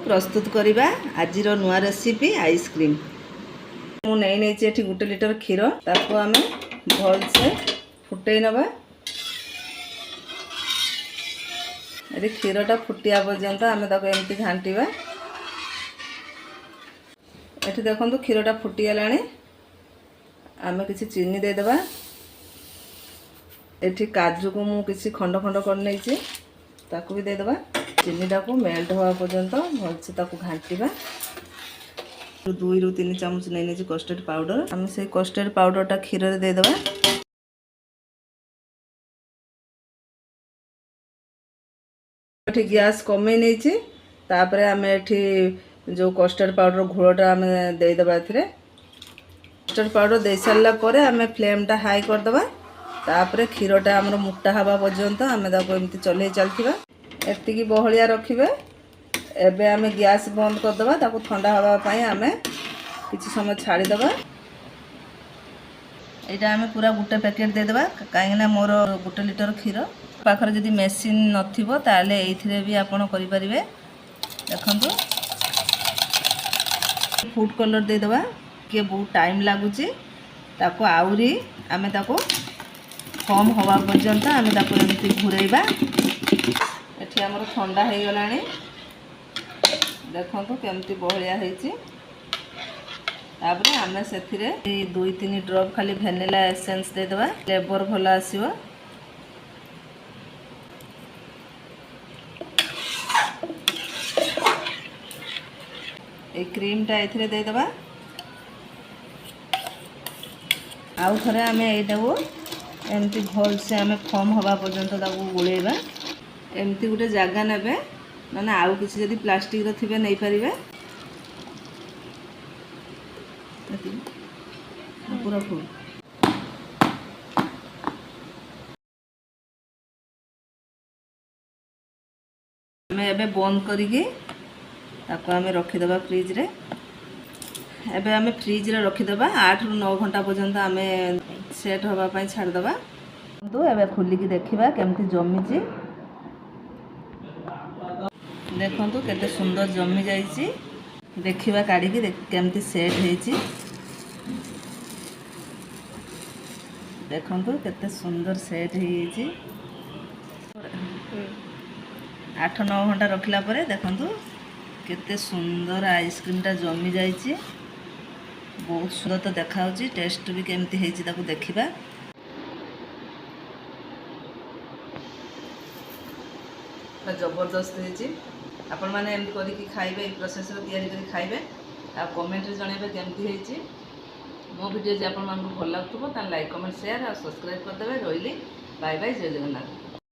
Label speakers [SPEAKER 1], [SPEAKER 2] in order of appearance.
[SPEAKER 1] प्रस्तुत करवा आज नुआ रेसिपी आइसक्रीम। मुझे ये 1 लिटर क्षीर ताको आम भलसे फुटे नवा। ये क्षीरटा फुटिया पर्यंत आम एमती घांटा। ये देखो क्षीरटा फुटीगला। आम किसी चीनी देदेबा। ये काजू को मुझे किसी खंड खंड कर नहीं ताकू भी देदेबा। चीनीटा को मेल्ट हवा पर्यंत भलसे ताकू घांटा। 2 ରୁ 3 चामच नहीं कस्टर्ड पाउडर। आम से कस्टर्ड पाउडरटा क्षीर में देदेबा। ये गैस कमे नहीं तापर आम ये जो कस्टर्ड पाउडर घोलटा आम देदेबा। कस्टर्ड पाउडर दे सारा पर आम फ्लेमटा हाई करदे। तापर क्षीरटा आमर मोटा हवा पर्यंत आम एमती चल चलता। एति बहलिया रखिए। एबे आम गैस बंद करदे। ताकू ठंडा हवापाई आम किसी समय छाड़ीदे। यहाँ आम पूरा गोटे पैकेट देदेबा कहीं मोर 1 लिटर क्षीर पाखर जदि मेसीन नथिबो ताले एइथिरे भी आपण करि परिबे। देखंतु फूड कलर देदेबा के बहुत टाइम लागुची। ताको आउरी आमे ताको कम हवा पर्यंत आमे ताको एमती घुरेइबा। एठी हमर ठंडा हो गलानी। देखंतु केमती बहलिया हेची। तापर आमे सेथिरे 2-3 ड्रॉप खाली वैनिला एसेंस देदेबा। फ्लेवर भल आसीबो। ए क्रीमटा एथिरे देदेबा। आउ थरे आमे एटा को एमती भल से आमे फॉर्म हवा पर्यंत ताको गुलेइबा। एमती गोटे जगह नेबे ना आउ किसी जदि प्लास्टिक रे नहीं पारिबे। पूरा फुल आम एबे बंद करिके ताको आम रखिदेबा फ्रिज रे। एबे आम फ्रिज रे रखिदेबा 8 ରୁ 9 घंटा पर्यंत आम सेट हवा पाई छाड़देबा। तो एबे खोलिकी देखिबा केमती जमीची। देखंतु केते सुंदर जमी जाइची। देखिबा काढिकी केमती सेट हेची। देखंतु केते सुंदर सेट हेची। 8-9 घंटा रखिला परे देखंतु केते सुंदर आइसक्रीमटा जमी जाइची। बहुत सुंदर तो देखाउची। टेस्ट भी केमती हेची ताकू देखिबा। जबरदस्त हेची। आपण माने एम करिकी खाइबे। ए प्रोसेस रो तयारी करी खाइबे। आ कमेंट रे जणेबे केमती हेची। मो वीडियो जे आपण मानकु भल लागतबो ता लाइक कमेंट शेयर आ सब्सक्राइब कर देबे। रोइली बाय बाय। जय जगन्नाथ।